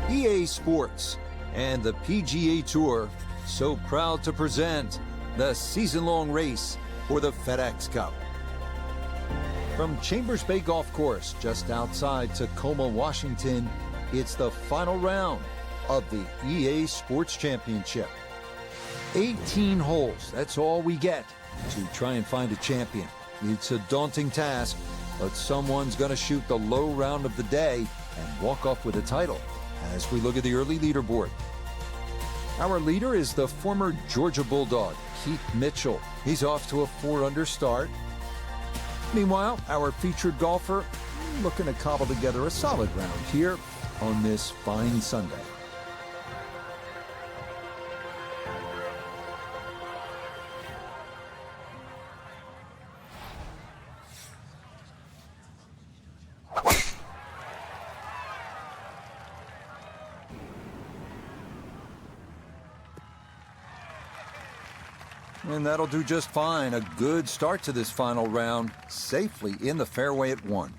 EA Sports and the PGA Tour so proud to present the season-long race for the FedEx Cup. From Chambers Bay Golf Course just outside Tacoma, Washington, it's the final round of the EA Sports Championship. 18 holes, that's all we get to try and find a champion. It's a daunting task, but someone's going to shoot the low round of the day and walk off with a title. As we look at the early leaderboard, our leader is the former Georgia Bulldog, Keith Mitchell. He's off to a 4-under start. Meanwhile, our featured golfer looking to cobble together a solid round here on this fine Sunday. And that'll do just fine. A good start to this final round, safely in the fairway at 1.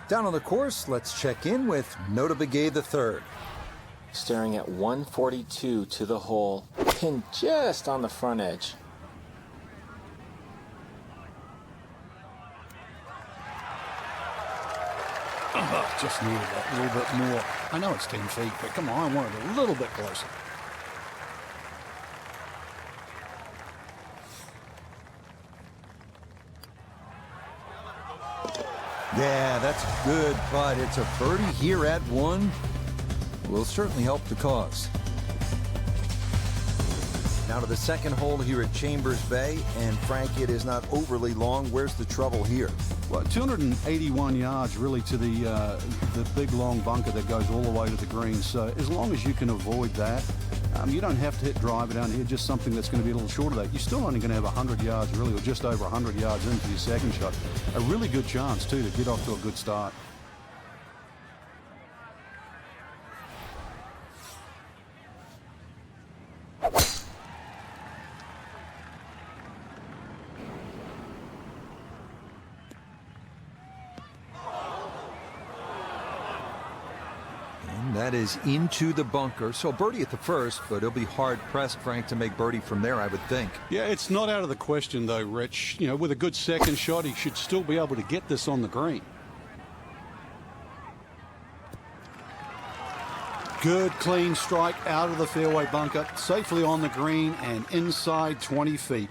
Down on the course, let's check in with Nota Begay III. Staring at 142 to the hole, pin just on the front edge. Oh, just needed that a little bit more. I know it's 10 feet, but come on, I want it a little bit closer. Yeah, that's good, but it's a birdie here at 1. Will certainly help the cause. Now to the second hole here at Chambers Bay, and Frank, it is not overly long. Where's the trouble here? Well, 281 yards really to the big long bunker that goes all the way to the green. So as long as you can avoid that, you don't have to hit driver down here, just something that's going to be a little short of that. You're still only going to have 100 yards really, or just over 100 yards into your second shot. A really good chance too to get off to a good start. That is into the bunker. So birdie at the first, but it'll be hard-pressed, Frank, to make birdie from there, I would think. Yeah, it's not out of the question, though, Rich. You know, with a good second shot, he should still be able to get this on the green. Good, clean strike out of the fairway bunker, safely on the green and inside 20 feet.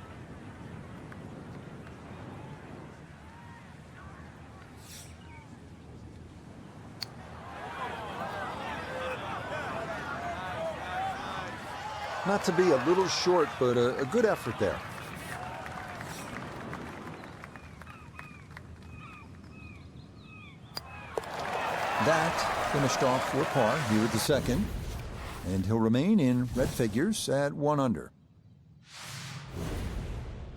Not to be a little short, but a good effort there. That finished off for par here at the second, and he'll remain in red figures at 1 under.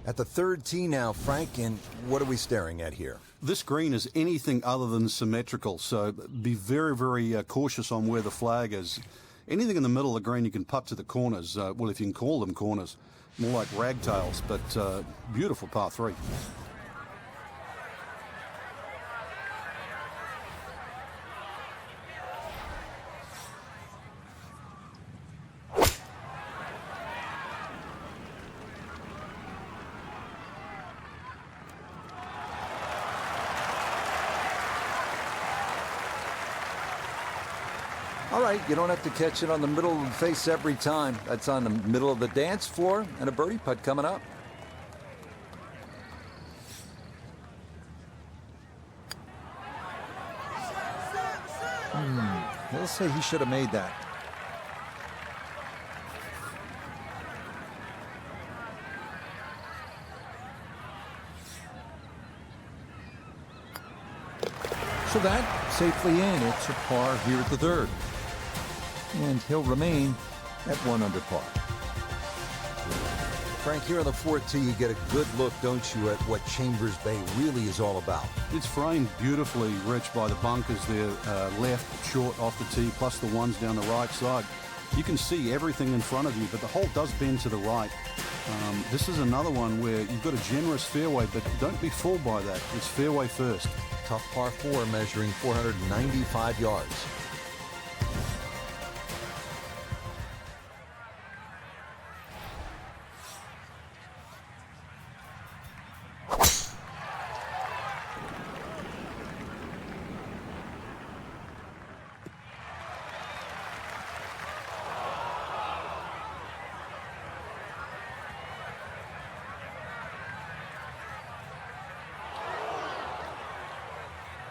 At the third tee now, Frank, and what are we staring at here? This green is anything other than symmetrical, so be very, very cautious on where the flag is. Anything in the middle of the green you can putt to the corners, well, if you can call them corners, more like ragtails, but beautiful par 3. All right, you don't have to catch it on the middle of the face every time. That's on the middle of the dance floor, and a birdie putt coming up. He'll say he should have made that. So that safely in. It's a par here at the third. And he'll remain at 1 under par. Frank, here on the fourth tee, you get a good look, don't you, at what Chambers Bay really is all about. It's framed beautifully, Rich, by the bunkers there, left, short, off the tee, plus the ones down the right side. You can see everything in front of you, but the hole does bend to the right. This is another one where you've got a generous fairway, but don't be fooled by that. It's fairway first. Tough par 4 measuring 495 yards.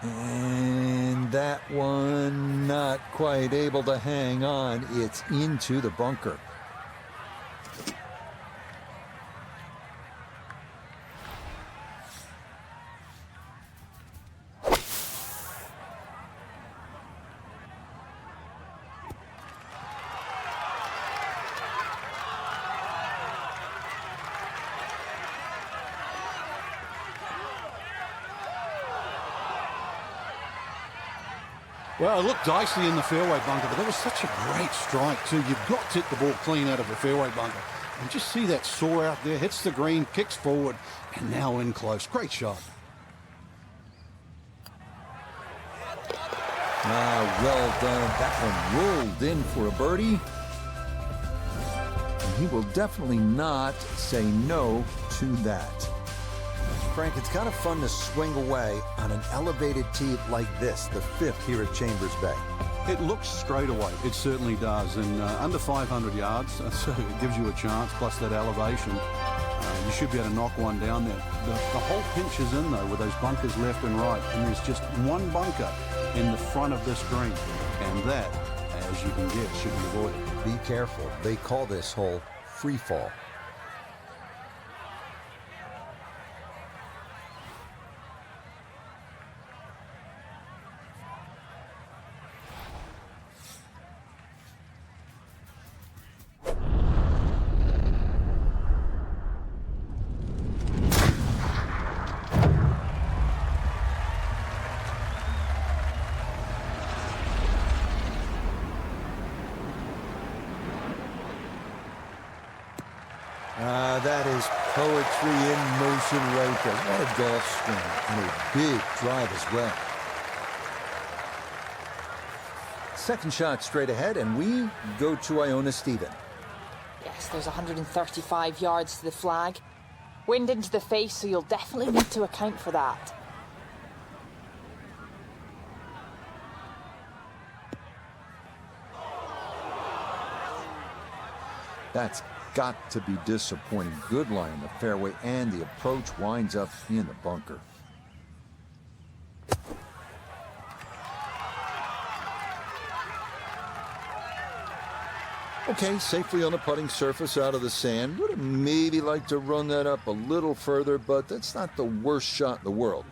And that one not quite able to hang on. It's into the bunker. Well, it looked dicey in the fairway bunker, but that was such a great strike too. You've got to hit the ball clean out of a fairway bunker. And just see that saw out there, hits the green, kicks forward, and now in close. Great shot. Well done. That one rolled in for a birdie. And he will definitely not say no to that. Frank, it's kind of fun to swing away on an elevated tee like this, the fifth here at Chambers Bay. It looks straight away. It certainly does. And under 500 yards, so it gives you a chance, plus that elevation. You should be able to knock one down there. The whole pinches in, though, with those bunkers left and right. And there's just one bunker in the front of this green. And that, as you can get, should be avoided. Be careful. They call this hole free fall. That is poetry in motion right there. What a golf swing and a big drive as well. Second shot straight ahead, and we go to Iona Stephen. Yes, there's 135 yards to the flag. Wind into the face, so you'll definitely need to account for that. That's got to be disappointing. Good line in the fairway, and the approach winds up in the bunker. Okay, safely on the putting surface out of the sand. Would have maybe liked to run that up a little further, but that's not the worst shot in the world.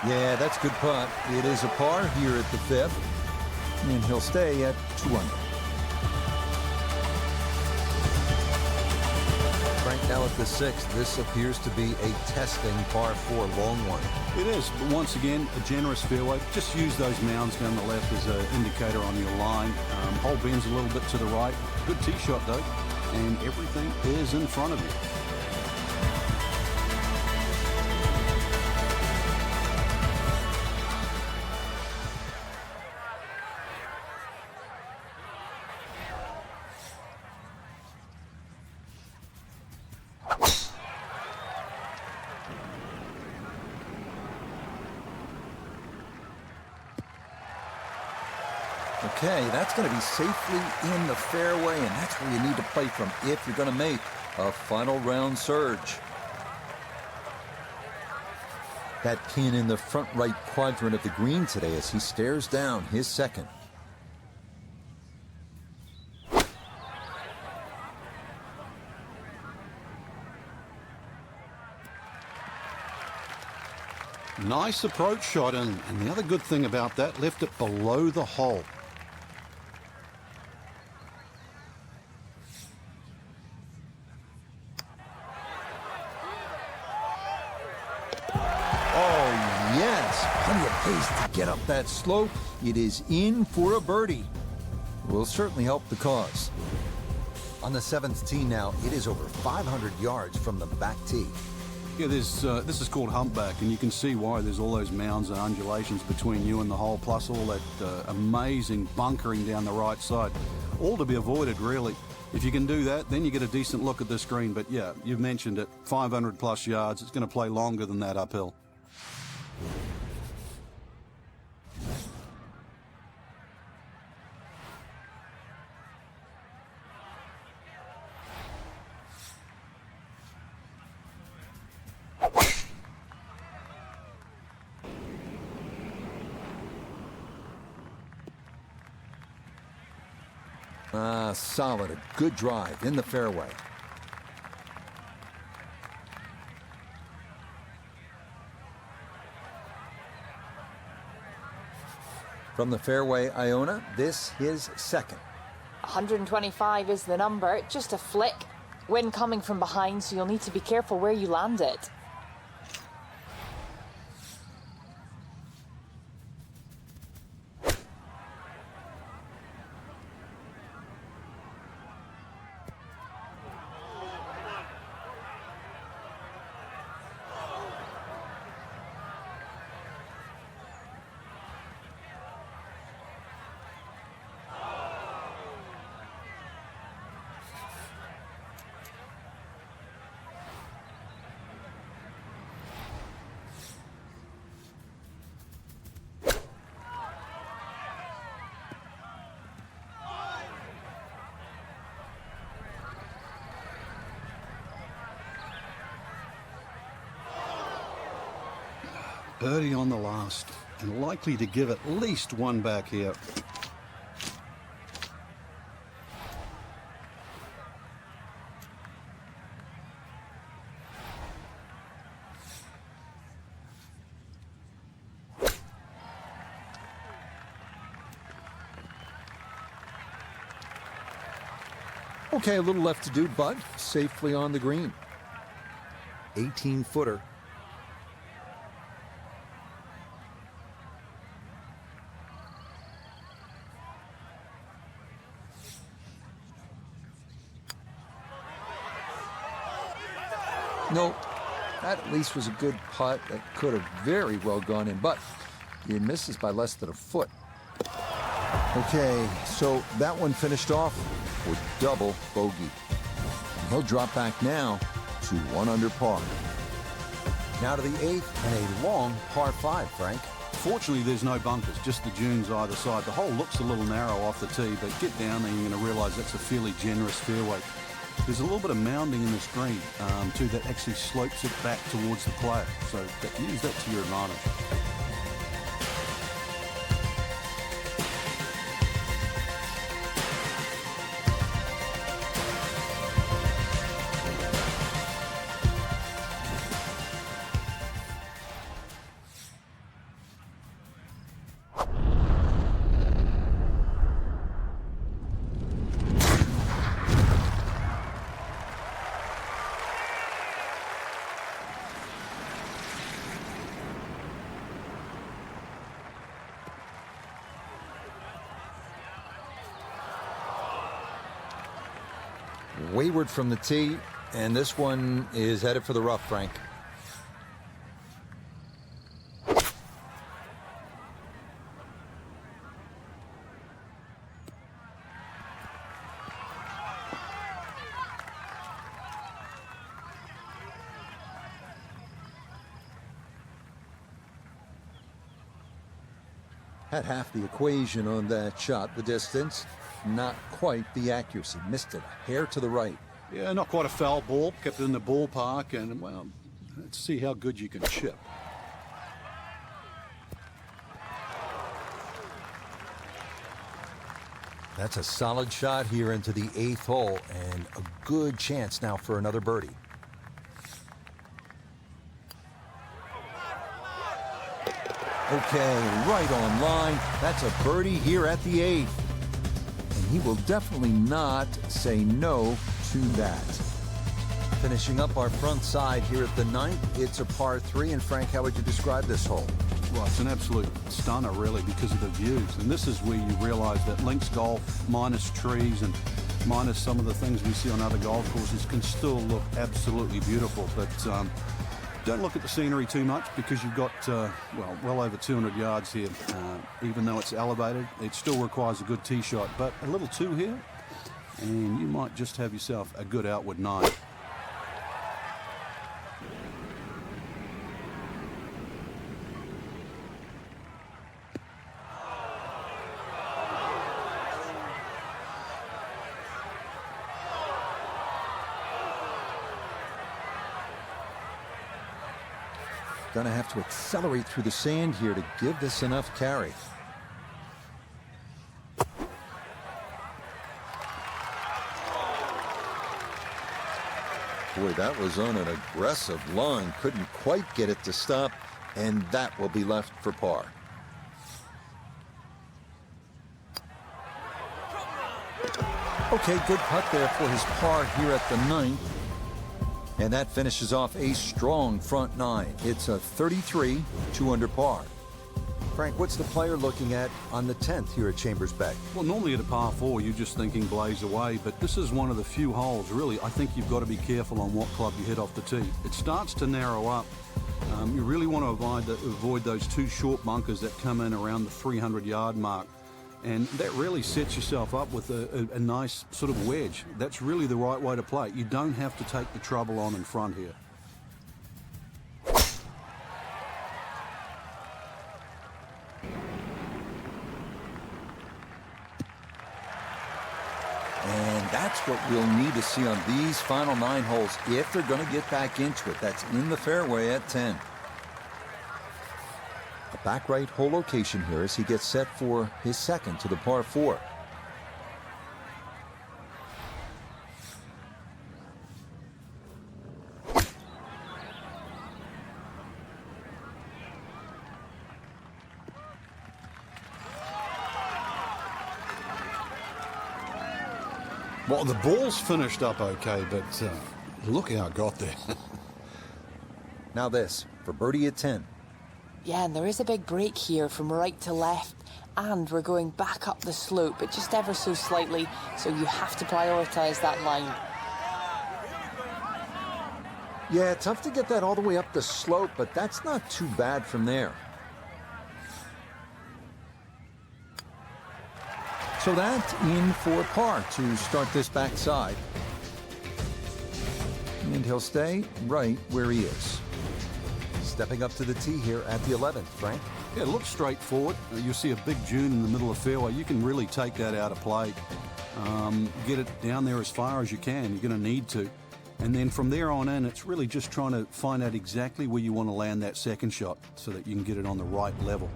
Yeah, that's a good putt. It is a par here at the fifth, and he'll stay at 2 under. Frank, now at the sixth, this appears to be a testing par 4 long one. It is, but once again, a generous fairway. Just use those mounds down the left as an indicator on your line. Hole bends a little bit to the right. Good tee shot, though, and everything is in front of you. Okay, that's going to be safely in the fairway, and that's where you need to play from if you're going to make a final round surge. That pin in the front right quadrant of the green today as he stares down his second. Nice approach shot, and the other good thing about that, left it below the hole. Oh, yes, plenty of pace to get up that slope. It is in for a birdie. Will certainly help the cause. On the 7th tee now, it is over 500 yards from the back tee. Yeah, this is called humpback, and you can see why there's all those mounds and undulations between you and the hole, plus all that amazing bunkering down the right side. All to be avoided, really. If you can do that, then you get a decent look at this green. But yeah, you've mentioned it, 500 plus yards. It's going to play longer than that uphill. Solid, a good drive in the fairway. From the fairway, Iona, this is second. 125 is the number, just a flick. Wind coming from behind, so you'll need to be careful where you land it. Birdie on the last, and likely to give at least one back here. Okay, a little left to do, but safely on the green. 18-footer. No, that at least was a good putt that could have very well gone in, but he misses by less than a foot. Okay, so that one finished off with double bogey. He'll drop back now to 1 under par. Now to the 8th and a long par 5, Frank. Fortunately, there's no bunkers, just the dunes either side. The hole looks a little narrow off the tee, but get down there and you're going to realise that's a fairly generous fairway. There's a little bit of mounding in this green, too, that actually slopes it back towards the player. So use that to your advantage. Wayward from the tee, and this one is headed for the rough, Frank. Had half the equation on that shot, the distance, not quite the accuracy. Missed it a hair to the right. Yeah, not quite a foul ball. Kept it in the ballpark, and, well, let's see how good you can chip. That's a solid shot here into the 8th hole, and a good chance now for another birdie. Okay, right on line. That's a birdie here at the 8th. And he will definitely not say no to that. Finishing up our front side here at the 9th, it's a par 3. And Frank, how would you describe this hole? Well, it's an absolute stunner, really, because of the views. And this is where you realize that links golf, minus trees and minus some of the things we see on other golf courses, can still look absolutely beautiful. But don't look at the scenery too much, because you've got, well over 200 yards here. Even though it's elevated, it still requires a good tee shot. But a little 2 here, and you might just have yourself a good outward 9. Gonna have to accelerate through the sand here to give this enough carry. Boy, that was on an aggressive line. Couldn't quite get it to stop, and that will be left for par. Okay, good putt there for his par here at the 9th. And that finishes off a strong front 9. It's a 33, 2 under par. Frank, what's the player looking at on the 10th here at Chambers Bay? Well, normally at a par 4, you're just thinking blaze away, but this is one of the few holes, really, I think you've got to be careful on what club you hit off the tee. It starts to narrow up. You really want to avoid those 2 short bunkers that come in around the 300-yard mark. And that really sets yourself up with a nice sort of wedge. That's really the right way to play it. You don't have to take the trouble on in front here. And that's what we'll need to see on these final 9 holes if they're going to get back into it. That's in the fairway at 10. A back right hole location here as he gets set for his second to the par 4. Well, the ball's finished up okay, but look how it got there. Now this for birdie at 10. Yeah, and there is a big break here from right to left, and we're going back up the slope, but just ever so slightly, so you have to prioritise that line. Yeah, tough to get that all the way up the slope, but that's not too bad from there. So that's in for par to start this backside. And he'll stay right where he is. Stepping up to the tee here at the 11th, Frank. Yeah, it looks straightforward. You'll see a big dune in the middle of the fairway. You can really take that out of play. Get it down there as far as you can. You're going to need to. And then from there on in, it's really just trying to find out exactly where you want to land that second shot so that you can get it on the right level.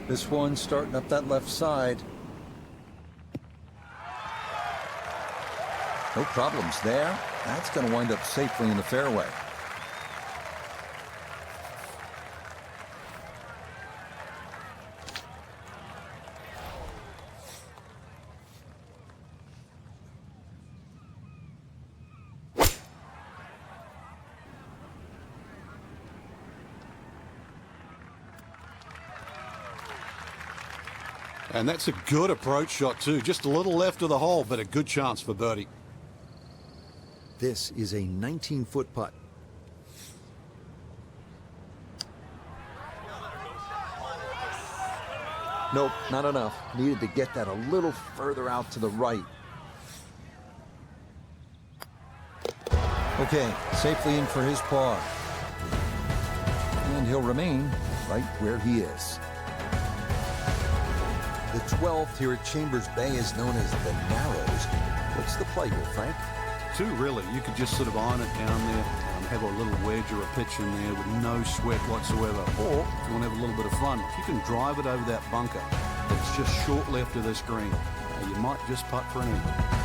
This one starting up that left side. No problems there. That's going to wind up safely in the fairway. And that's a good approach shot too. Just a little left of the hole, but a good chance for birdie. This is a 19-foot putt. Nope, not enough. Needed to get that a little further out to the right. Okay, safely in for his par. And he'll remain right where he is. The 12th here at Chambers Bay is known as the Narrows. What's the play here, Frank? Two, really. You could just sort of iron it down there, have a little wedge or a pitch in there with no sweat whatsoever. Or, if you want to have a little bit of fun, if you can drive it over that bunker that's just short left of this green, you might just putt for an eagle.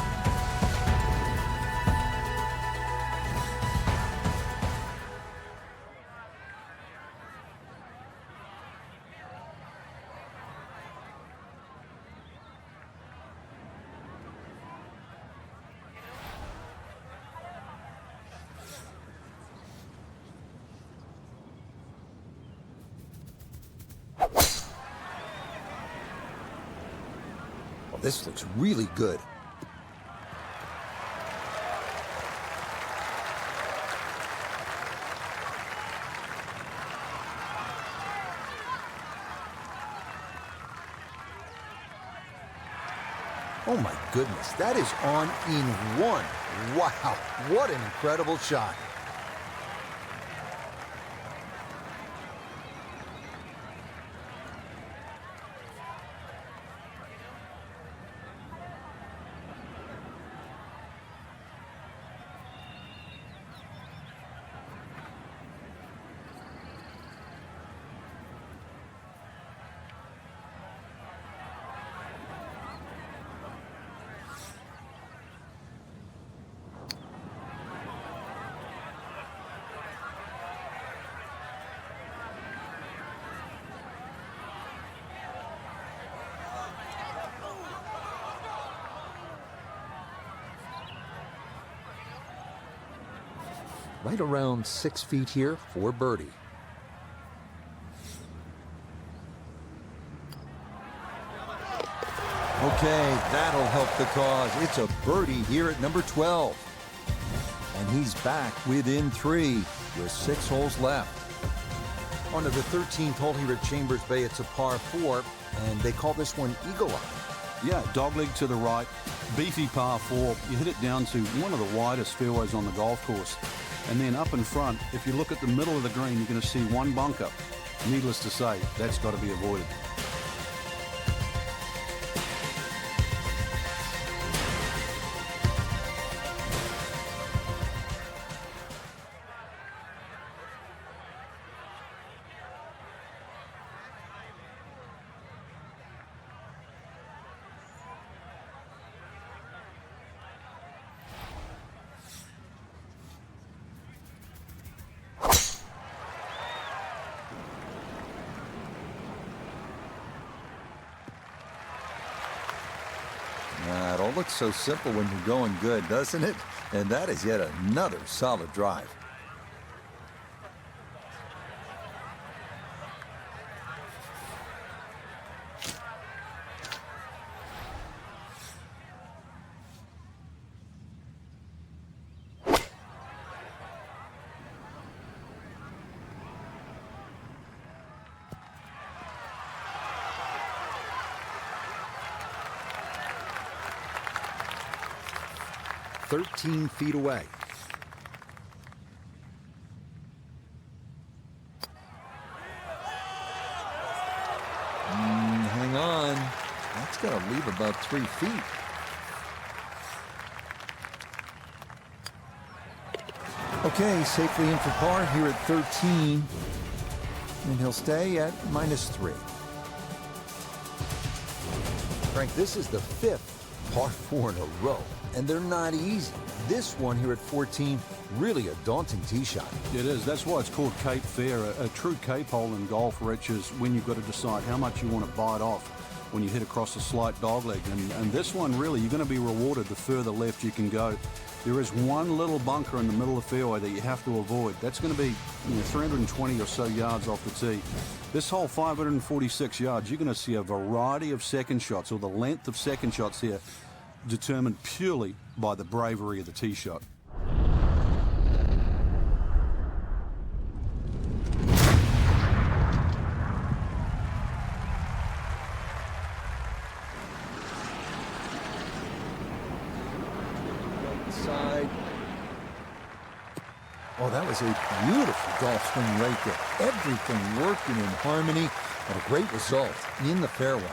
This looks really good. Oh my goodness, that is on in one. Wow, what an incredible shot. Right around 6 feet here for birdie. Okay, that'll help the cause. It's a birdie here at number 12. And he's back within 3 with 6 holes left. On to the 13th hole here at Chambers Bay, it's a par 4, and they call this one Eagle Eye. Yeah, dogleg to the right, beefy par 4. You hit it down to one of the widest fairways on the golf course. And then up in front, if you look at the middle of the green, you're going to see one bunker. Needless to say, that's got to be avoided. It all looks so simple when you're going good, doesn't it? And that is yet another solid drive. "13 feet away. Hang on. That's going to leave about 3 feet. Okay, safely in for par here at 13. And he'll stay at -3. Frank, this is the 5th par 4 in a row. And they're not easy. This one here at 14, really a daunting tee shot. It is. That's why it's called Cape Fair. A true Cape hole in golf, Rich, is when you've got to decide how much you want to bite off when you hit across a slight dogleg. And this one, really, you're going to be rewarded the further left you can go. There is one little bunker in the middle of the fairway that you have to avoid. That's going to be 320 or so yards off the tee. This hole, 546 yards, you're going to see a variety of second shots, or the length of second shots here, determined purely by the bravery of the tee shot. Oh, that was a beautiful golf swing right there. Everything working in harmony and a great result in the fairway.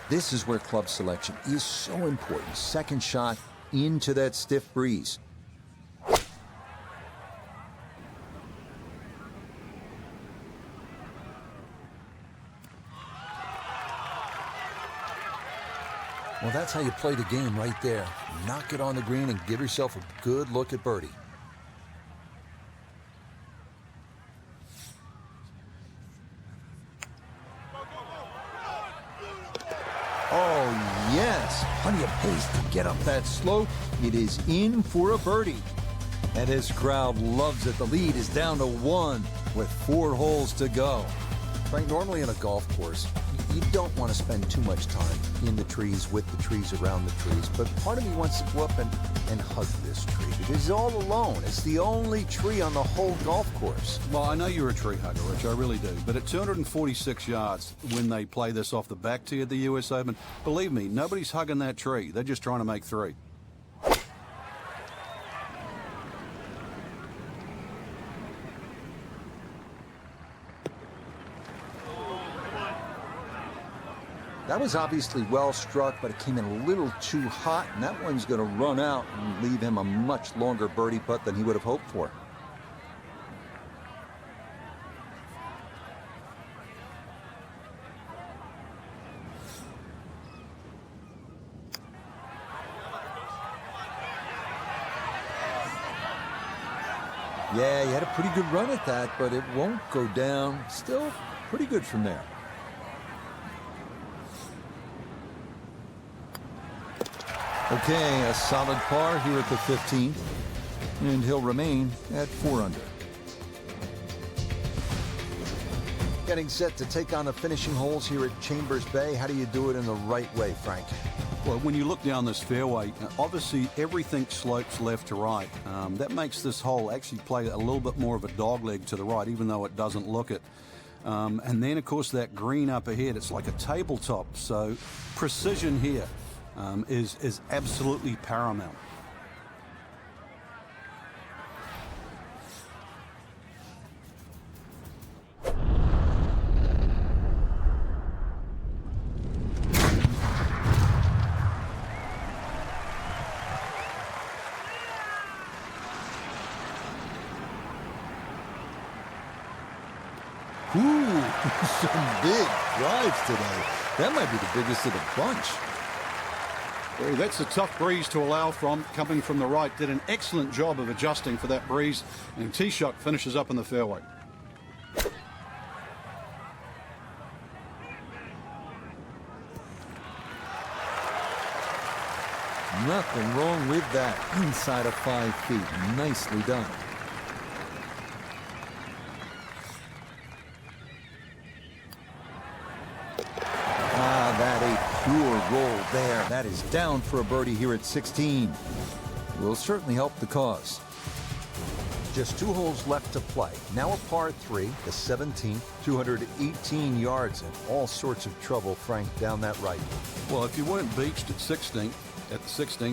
This is where club selection is so important. Second shot into that stiff breeze. Well, that's how you play the game right there. Knock it on the green and give yourself a good look at birdie. Oh, yes. Plenty of pace to get up that slope. It is in for a birdie. And his crowd loves it. The lead is down to 1 with 4 holes to go. Right, normally in a golf course, you don't want to spend too much time in the trees, with the trees, around the trees. But part of me wants to go up and hug this tree because it's all alone. It's the only tree on the whole golf course. Well, I know you're a tree hugger, Rich, I really do. But at 246 yards, when they play this off the back tee at the US Open, believe me, nobody's hugging that tree. They're just trying to make 3. That was obviously well struck, but it came in a little too hot, and that one's going to run out and leave him a much longer birdie putt than he would have hoped for. Yeah, he had a pretty good run at that, but it won't go down. Still pretty good from there. Okay, a solid par here at the 15th, and he'll remain at 4 under. Getting set to take on the finishing holes here at Chambers Bay. How do you do it in the right way, Frank? Well, when you look down this fairway, obviously everything slopes left to right. That makes this hole actually play a little bit more of a dogleg to the right, even though it doesn't look it. And then, of course, that green up ahead, it's like a tabletop. So precision here is absolutely paramount. Ooh, some big drives today. That might be the biggest of the bunch. Yeah, that's a tough breeze to allow from, coming from the right. Did an excellent job of adjusting for that breeze, and tee shot finishes up in the fairway. Nothing wrong with that. Inside of 5 feet. Nicely done. That a pure roll there. That is down for a birdie here at 16. Will certainly help the cause. Just 2 holes left to play. Now a par 3, the 17th, 218 yards and all sorts of trouble, Frank, down that right. Well, if you weren't beached at the 16th,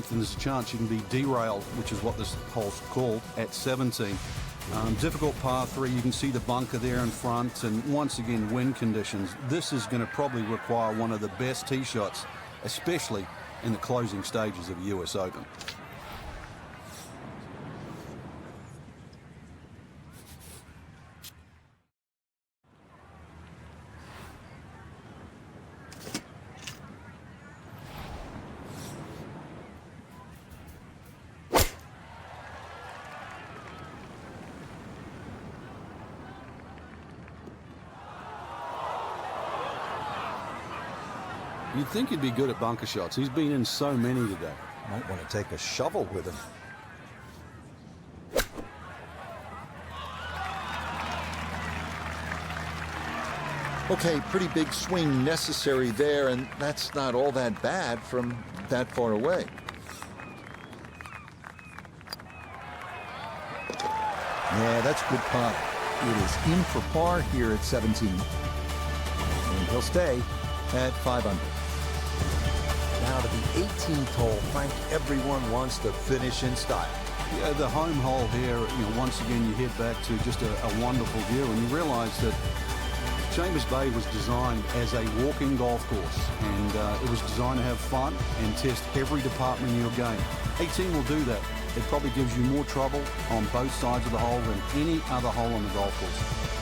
then there's a chance you can be derailed, which is what this hole's called, at 17. Difficult par 3, you can see the bunker there in front, and once again, wind conditions. This is going to probably require one of the best tee shots, especially in the closing stages of the US Open. You'd think he'd be good at bunker shots. He's been in so many today. Might want to take a shovel with him. Okay, pretty big swing necessary there, and that's not all that bad from that far away. Yeah, that's good par. It is in for par here at 17. And he'll stay at 5 under. Now to the 18th hole, Frank, everyone wants to finish in style. Yeah, the home hole here, once again you head back to just a wonderful view, and you realise that Chambers Bay was designed as a walking golf course, and it was designed to have fun and test every department in your game. 18 will do that. It probably gives you more trouble on both sides of the hole than any other hole on the golf course.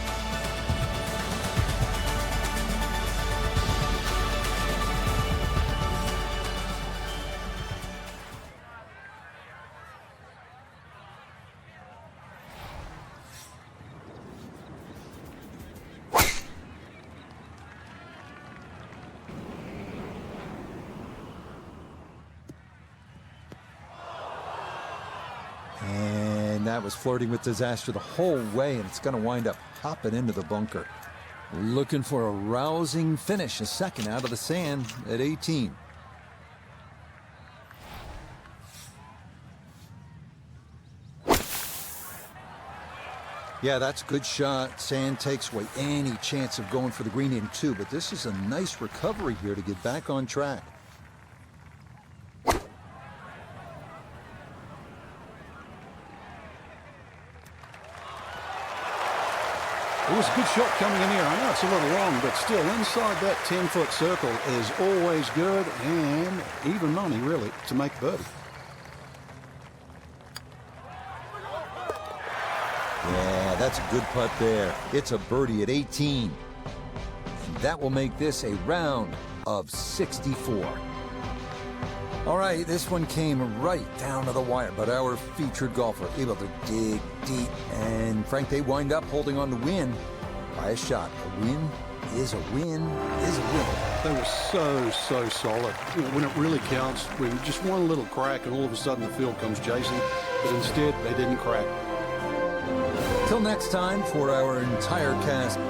And that was flirting with disaster the whole way, and it's going to wind up hopping into the bunker. Looking for a rousing finish, a second out of the sand at 18. Yeah, that's a good shot. Sand takes away any chance of going for the green in two, but this is a nice recovery here to get back on track. It was a good shot coming in here. I know it's a little long, but still inside that 10-foot circle is always good, and even money, really, to make birdie. Yeah, that's a good putt there. It's a birdie at 18. And that will make this a round of 64. All right, this one came right down to the wire, but our featured golfer able to dig deep, and Frank, they wind up holding on to win by a shot. A win is a win is a win. They were so solid. When it really counts, we just one little crack, and all of a sudden the field comes chasing, but instead they didn't crack. Till next time, for our entire cast,